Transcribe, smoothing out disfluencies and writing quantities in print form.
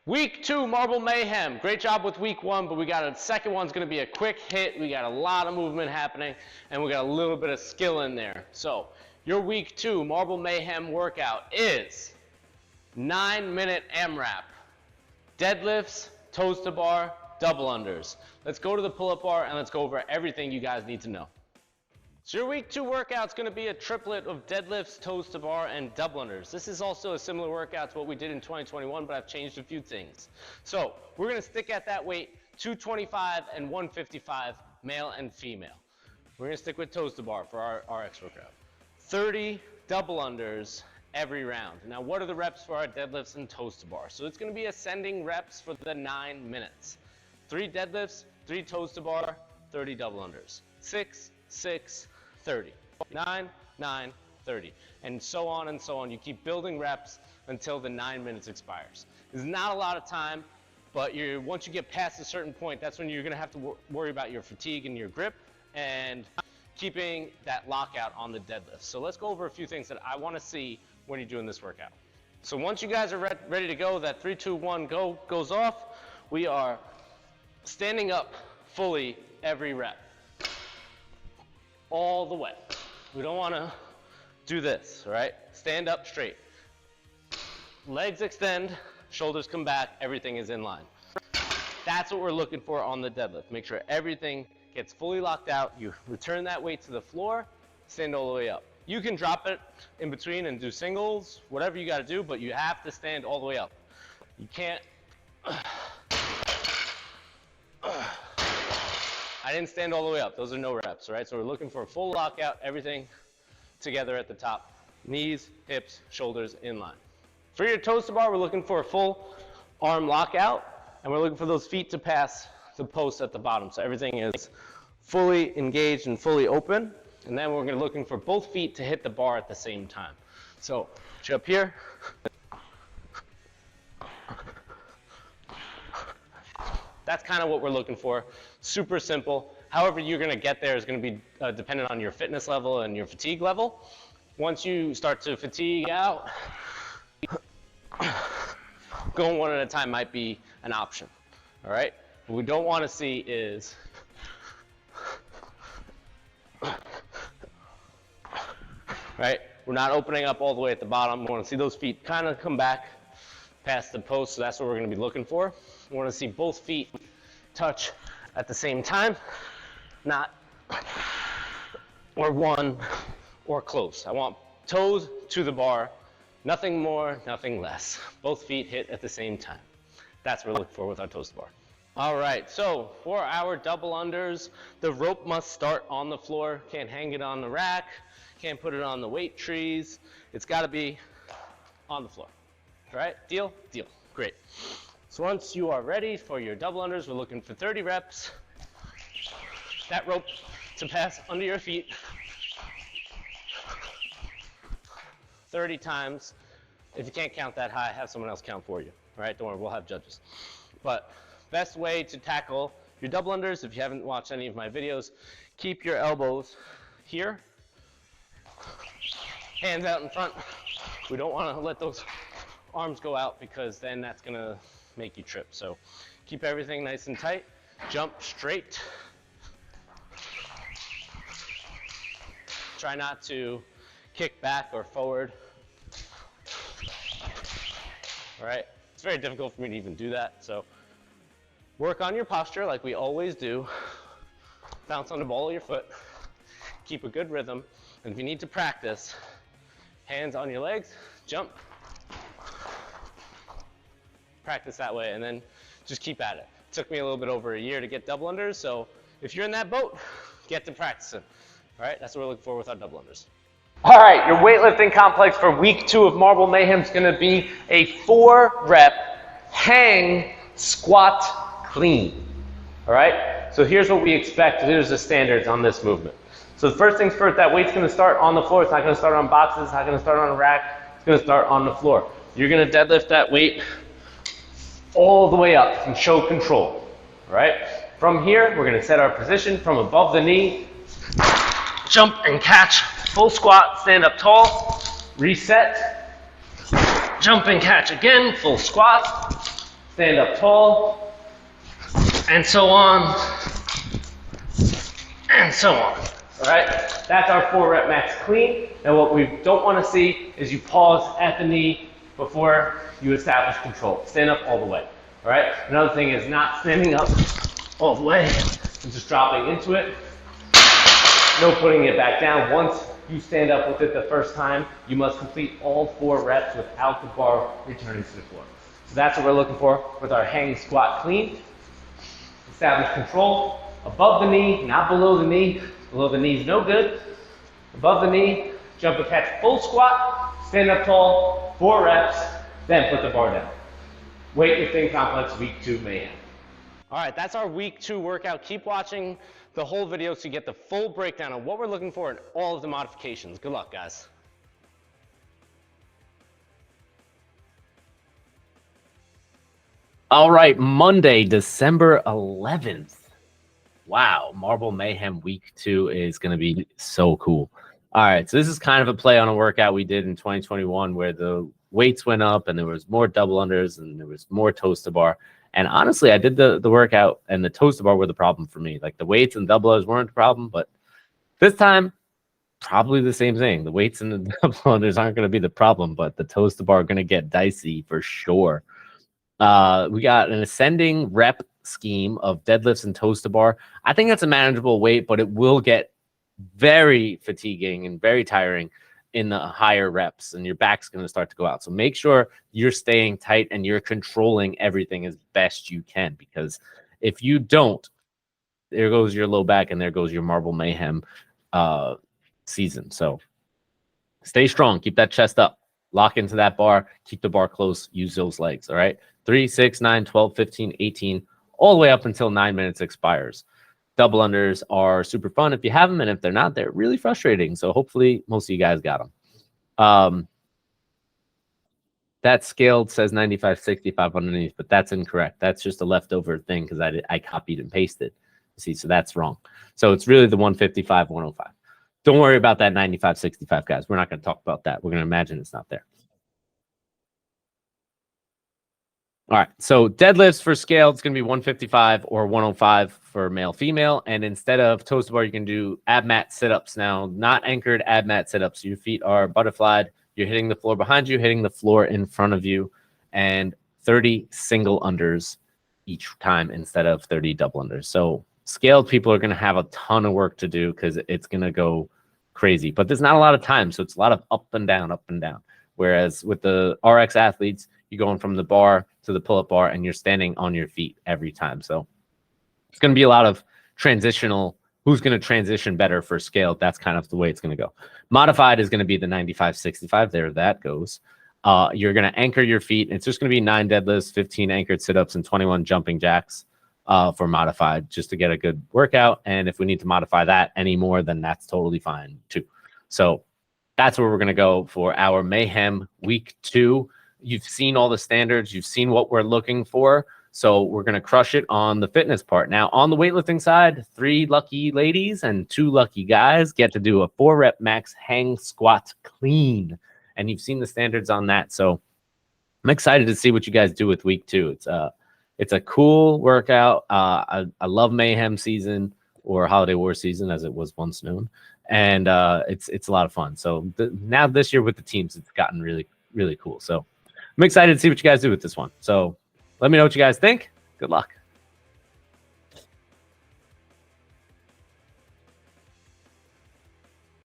Week 2, Marble Mayhem. Great job with week 1, but we got a second one's going to be a quick hit. We got a lot of movement happening, and we got a little bit of skill in there. So your week 2 Marble Mayhem workout is 9-minute AMRAP, deadlifts, toes to bar, double unders. Let's go to the pull-up bar and let's go over everything you guys need to know. So your week 2 workout's going to be a triplet of deadlifts, toes to bar, and double unders. This is also a similar workout to what we did in 2021, but I've changed a few things. So we're going to stick at that weight, 225 and 155, male and female. We're going to stick with toes to bar for our X workout. 30 double unders every round. Now what are the reps for our deadlifts and toes to bar? So it's going to be ascending reps for the 9 minutes. 3 deadlifts, 3 toes to bar, 30 double unders. 6, 6, 30, 9, 9, 30, and so on and so on. You keep building reps until the 9 minutes expires. There's not a lot of time, but once you get past a certain point, that's when you're going to have to worry about your fatigue and your grip and keeping that lockout on the deadlift. So let's go over a few things that I want to see when you're doing this workout. So once you guys are ready to go, that 3, 2, 1 go goes off, we are standing up fully every rep. All the way. We don't want to do this, all right? Stand up straight. Legs extend, shoulders come back, everything is in line. That's what we're looking for on the deadlift. Make sure everything gets fully locked out. You return that weight to the floor, stand all the way up. You can drop it in between and do singles, whatever you got to do, but you have to stand all the way up. You can't. I didn't stand all the way up. Those are no reps, right? So we're looking for a full lockout, everything together at the top. Knees, hips, shoulders in line. For your toes to bar, we're looking for a full arm lockout, and we're looking for those feet to pass the post at the bottom. So everything is fully engaged and fully open. And then we're going to looking for both feet to hit the bar at the same time. So up here. That's kind of what we're looking for. Super simple. However you're going to get there is going to be dependent on your fitness level and your fatigue level. Once you start to fatigue out, going one at a time might be an option. All right? What we don't want to see is right? We're not opening up all the way at the bottom. We want to see those feet kind of come back past the post, so that's what we're going to be looking for. We want to see both feet touch at the same time, not or one or close. I want toes to the bar, nothing more, nothing less. Both feet hit at the same time. That's what we're looking for with our toes to bar. All right, so for our double unders, the rope must start on the floor. Can't hang it on the rack, can't put it on the weight trees. It's got to be on the floor. All right, deal? Deal. Great. So once you are ready for your double unders, we're looking for 30 reps. That rope to pass under your feet 30 times. If you can't count that high, have someone else count for you. All right, don't worry, we'll have judges. But best way to tackle your double unders, if you haven't watched any of my videos, keep your elbows here, hands out in front. We don't want to let those arms go out because then that's going to make you trip. So keep everything nice and tight. Jump straight. Try not to kick back or forward. All right, it's very difficult for me to even do that. So work on your posture like we always do. Bounce on the ball of your foot. Keep a good rhythm. And if you need to practice, hands on your legs, jump. Practice that way, and then just keep at it. It took me a little bit over a year to get double unders, so if you're in that boat, get to practicing. All right, that's what we're looking for with our double unders. All right, your weightlifting complex for week 2 of Marble Mayhem is going to be a 4-rep hang squat clean. All right, so here's what we expect. Here's the standards on this movement. So the first things first, that weight's going to start on the floor. It's not going to start on boxes. It's not going to start on a rack. It's going to start on the floor. You're going to deadlift that weight all the way up and show control. All right, from here, we're going to set our position from above the knee. Jump and catch, full squat, stand up tall, reset, jump and catch again, full squat, stand up tall, and so on, and so on. All right, that's our 4 rep max clean. Now what we don't want to see is you pause at the knee before you establish control. Stand up all the way. All right, another thing is not standing up all the way and just dropping into it. No putting it back down. Once you stand up with it the first time, you must complete all 4 reps without the bar returning to the floor. So that's what we're looking for with our hang squat clean. Establish control above the knee, not below the knee. Below the knee is no good. Above the knee, jump and catch full squat, stand up tall, 4 reps, then put the bar down. Weightlifting complex week 2 mayhem. All right, that's our week 2 workout. Keep watching the whole video so you get the full breakdown of what we're looking for in all of the modifications. Good luck, guys. All right, Monday, December 11th. Wow, Marble Mayhem week 2 is going to be so cool. All right, so this is kind of a play on a workout we did in 2021 where the weights went up and there was more double unders and there was more toes to bar. And honestly, I did the workout and the toes to bar were the problem for me. Like the weights and double unders weren't the problem, but this time, probably the same thing. The weights and the double unders aren't going to be the problem, but the toes to bar are going to get dicey for sure. We got an ascending rep scheme of deadlifts and toes to bar. I think that's a manageable weight, but it will get very fatiguing and very tiring in the higher reps, and your back's going to start to go out. So make sure you're staying tight and you're controlling everything as best you can, because if you don't, there goes your low back and there goes your Marble Mayhem season. So stay strong, keep that chest up, lock into that bar, keep the bar close, use those legs. All right, 3, 6, 9, 12, 15, 18, all the way up until 9 minutes expires. Double unders are super fun if you have them, and if they're not, they're really frustrating. So hopefully most of you guys got them. That scaled says 95-65 underneath, but that's incorrect. That's just a leftover thing because I copied and pasted. See, so that's wrong. So it's really the 155, 105. Don't worry about that 95-65, guys. We're not going to talk about that. We're going to imagine it's not there. All right, so deadlifts for scale, it's going to be 155 or 105 for male, female. And instead of toes to bar, you can do ab mat sit-ups now, not anchored ab mat sit-ups. Your feet are butterflied. You're hitting the floor behind you, hitting the floor in front of you, and 30 single unders each time instead of 30 double unders. So scaled people are going to have a ton of work to do because it's going to go crazy. But there's not a lot of time, so it's a lot of up and down, up and down. Whereas with the RX athletes, you're going from the bar to the pull-up bar, and you're standing on your feet every time. So it's going to be a lot of transitional. Who's going to transition better for scale? That's kind of the way it's going to go. Modified is going to be the 95-65. There that goes. You're going to anchor your feet. It's just going to be 9 deadlifts, 15 anchored sit-ups, and 21 jumping jacks for modified, just to get a good workout. And if we need to modify that anymore, then that's totally fine too. So that's where we're going to go for our Mayhem week 2. You've seen all the standards. You've seen what we're looking for. So we're going to crush it on the fitness part. Now, on the weightlifting side, 3 lucky ladies and 2 lucky guys get to do a 4-rep max hang squat clean. And you've seen the standards on that. So I'm excited to see what you guys do with week 2. It's a cool workout. I love Mayhem season, or Holiday War season, as it was once known. And it's a lot of fun. So now this year with the teams, it's gotten really, really cool. So I'm excited to see what you guys do with this one. So let me know what you guys think. Good luck.